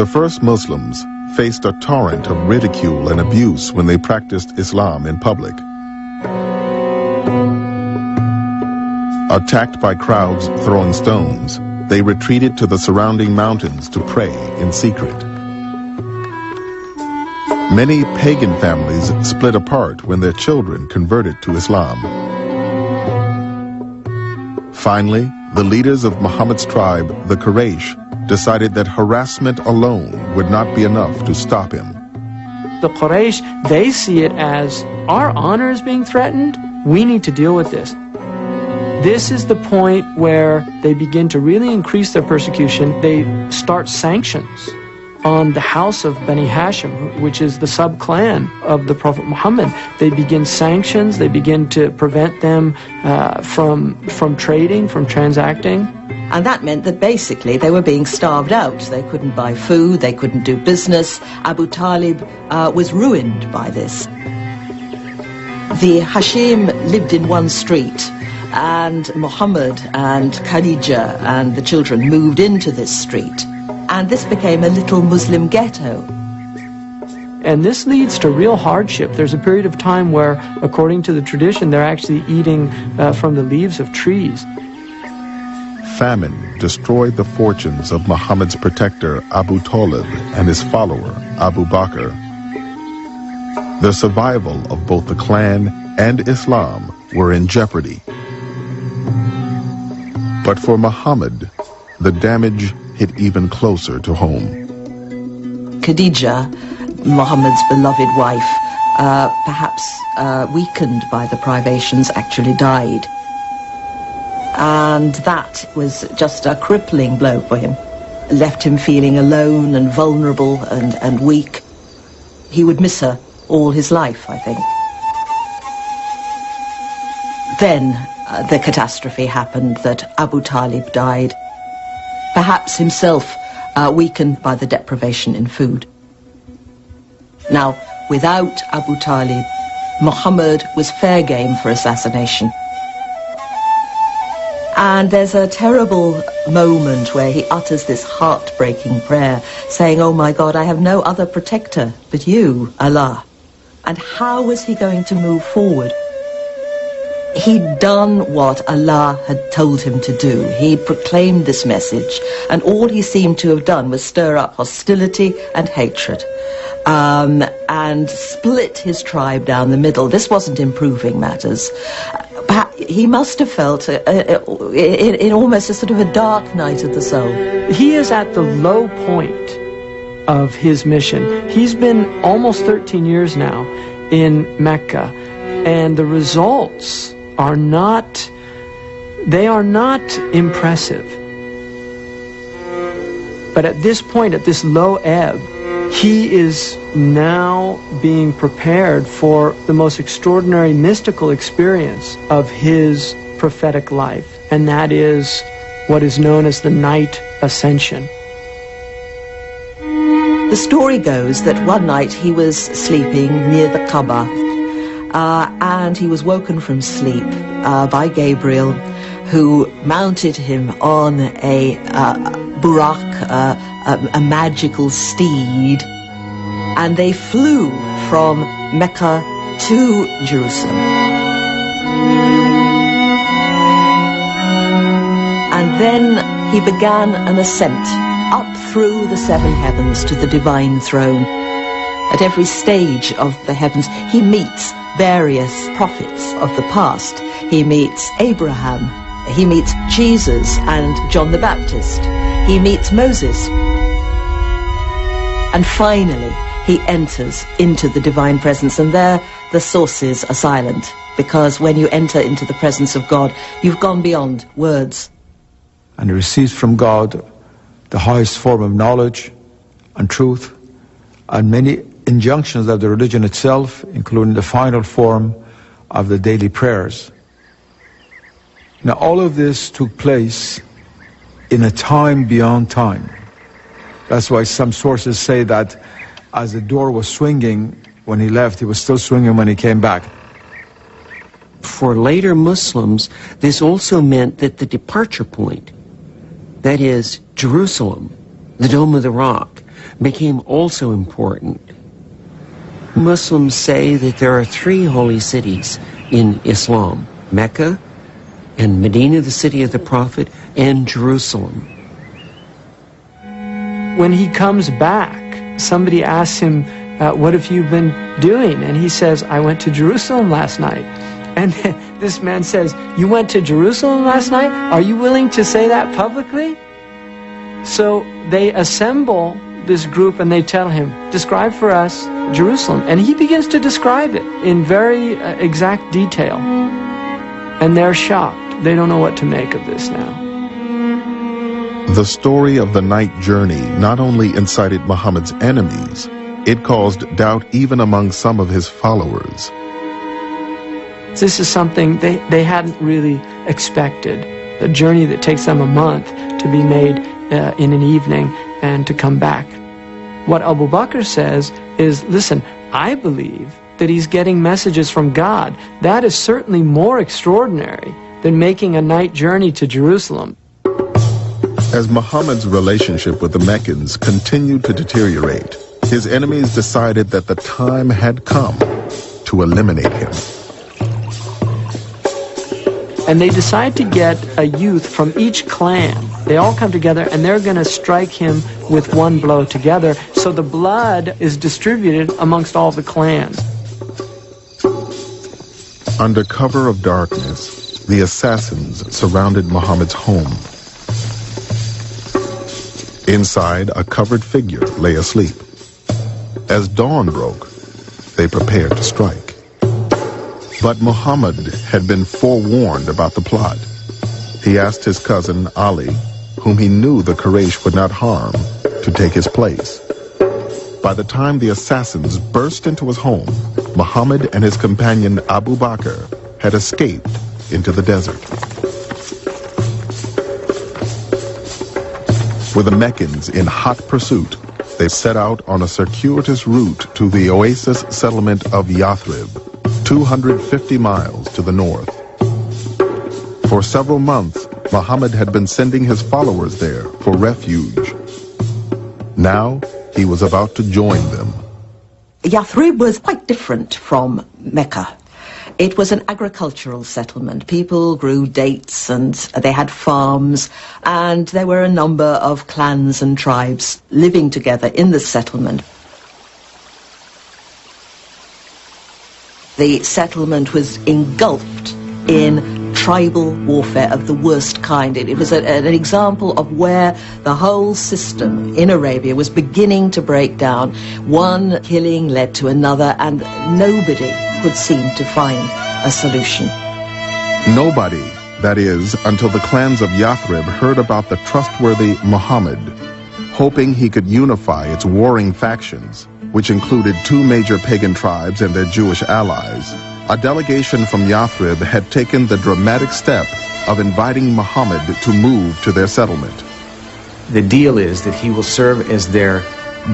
The first Muslims faced a torrent of ridicule and abuse when they practiced Islam in public. Attacked by crowds throwing stones, they retreated to the surrounding mountains to pray in secret. Many pagan families split apart when their children converted to Islam. Finally, the leaders of Muhammad's tribe, the Quraysh, decided that harassment alone would not be enough to stop him. The Quraysh, they see it as, our honor is being threatened, we need to deal with this. This is the point where they begin to really increase their persecution. They start sanctions on the house of Bani Hashim, which is the sub-clan of the Prophet Muhammad. They begin sanctions, they begin to prevent them from trading, from transacting. And that meant that basically they were being starved out. They couldn't buy food, they couldn't do business. Abu Talib was ruined by this. The Hashim lived in one street, and Muhammad and Khadija and the children moved into this street. And this became a little Muslim ghetto. And this leads to real hardship. There's a period of time where, according to the tradition, they're actually eating from the leaves of trees. Famine destroyed the fortunes of Muhammad's protector Abu Talib and his follower Abu Bakr. The survival of both the clan and Islam were in jeopardy. But for Muhammad, the damage hit even closer to home. Khadija, Muhammad's beloved wife, perhaps weakened by the privations, actually died. And that was just a crippling blow for him. Left him feeling alone and vulnerable and weak. He would miss her all his life, I think. Then the catastrophe happened that Abu Talib died, perhaps himself weakened by the deprivation in food. Now, without Abu Talib, Muhammad was fair game for assassination. And there's a terrible moment where he utters this heartbreaking prayer, saying, "Oh my God, I have no other protector but you, Allah." And how was he going to move forward? He'd done what Allah had told him to do. He'd proclaimed this message, and all he seemed to have done was stir up hostility and hatred, and split his tribe down the middle. This wasn't improving matters. He must have felt in almost a sort of a dark night of the soul. He is at the low point of his mission. He's been almost 13 years now in Mecca, and the results are not impressive. But at this point, at this low ebb, he is now being prepared for the most extraordinary mystical experience of his prophetic life, and that is what is known as the Night Ascension. The story goes that one night he was sleeping near the Kaaba, and he was woken from sleep by Gabriel, who mounted him on a burak, a magical steed, and they flew from Mecca to Jerusalem. And then he began an ascent up through the seven heavens to the divine throne. At every stage of the heavens, he meets various prophets of the past. He meets Abraham, he meets Jesus and John the Baptist, he meets Moses. And finally, he enters into the divine presence, and there the sources are silent, because when you enter into the presence of God, you've gone beyond words. And he receives from God the highest form of knowledge and truth, and many injunctions of the religion itself, including the final form of the daily prayers. Now, all of this took place in a time beyond time. That's why some sources say that as the door was swinging when he left, he was still swinging when he came back. For later Muslims, this also meant that the departure point, that is Jerusalem, the Dome of the Rock, became also important. Muslims say that there are 3 holy cities in Islam: Mecca, and Medina, the city of the Prophet, and Jerusalem. When he comes back, somebody asks him, what have you been doing? And he says, I went to Jerusalem last night. And this man says, you went to Jerusalem last night? Are you willing to say that publicly? So they assemble this group and they tell him, describe for us Jerusalem. And he begins to describe it in very exact detail. And they're shocked. They don't know what to make of this now. The story of the night journey not only incited Muhammad's enemies, it caused doubt even among some of his followers. This is something they hadn't really expected. A journey that takes them a month to be made in an evening and to come back. What Abu Bakr says is, listen, I believe that he's getting messages from God. That is certainly more extraordinary than making a night journey to Jerusalem. As Muhammad's relationship with the Meccans continued to deteriorate, his enemies decided that the time had come to eliminate him. And they decide to get a youth from each clan. They all come together and they're going to strike him with one blow together, so the blood is distributed amongst all the clans. Under cover of darkness, the assassins surrounded Muhammad's home. Inside, a covered figure lay asleep. As dawn broke, they prepared to strike. But Muhammad had been forewarned about the plot. He asked his cousin Ali, whom he knew the Quraysh would not harm, to take his place. By the time the assassins burst into his home, Muhammad and his companion Abu Bakr had escaped into the desert. With the Meccans in hot pursuit, they set out on a circuitous route to the oasis settlement of Yathrib, 250 miles to the north. For several months, Muhammad had been sending his followers there for refuge. Now, he was about to join them. Yathrib was quite different from Mecca. It was an agricultural settlement. People grew dates and they had farms, and there were a number of clans and tribes living together in the settlement. The settlement was engulfed in tribal warfare of the worst kind. It was an example of where the whole system in Arabia was beginning to break down. One killing led to another, and nobody could seem to find a solution. Nobody, that is, until the clans of Yathrib heard about the trustworthy Muhammad, hoping he could unify its warring factions, which included 2 major pagan tribes and their Jewish allies. A delegation from Yathrib had taken the dramatic step of inviting Muhammad to move to their settlement. The deal is that he will serve as their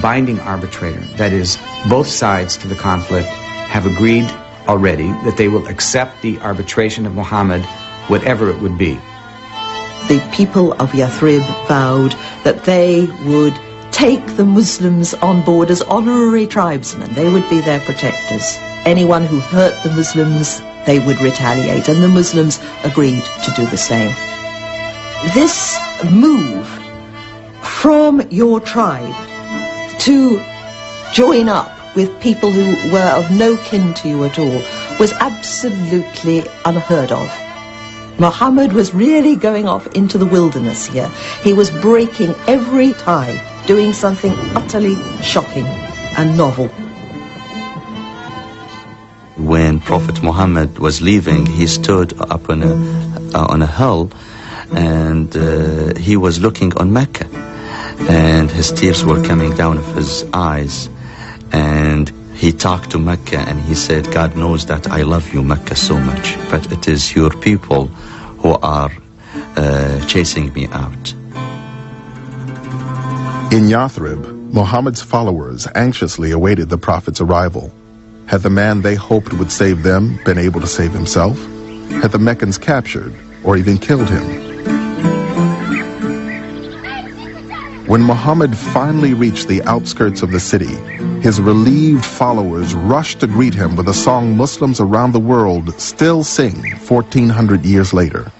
binding arbitrator. That is, both sides to the conflict have agreed already that they will accept the arbitration of Muhammad, whatever it would be. The people of Yathrib vowed that they would take the Muslims on board as honorary tribesmen. They would be their protectors. Anyone who hurt the Muslims, they would retaliate, and the Muslims agreed to do the same. This move from your tribe to join up with people who were of no kin to you at all was absolutely unheard of. Muhammad was really going off into the wilderness here. He was breaking every tie, doing something utterly shocking and novel. When Prophet Muhammad was leaving, he stood up on a hill, and he was looking on Mecca, and his tears were coming down of his eyes, and he talked to Mecca and he said, God knows that I love you, Mecca, so much, but it is your people who are chasing me out. In Yathrib, Muhammad's followers anxiously awaited the Prophet's arrival. Had the man they hoped would save them been able to save himself? Had the Meccans captured or even killed him? When Muhammad finally reached the outskirts of the city, his relieved followers rushed to greet him with a song Muslims around the world still sing 1,400 years later.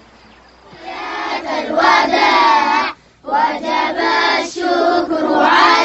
وجب الشكر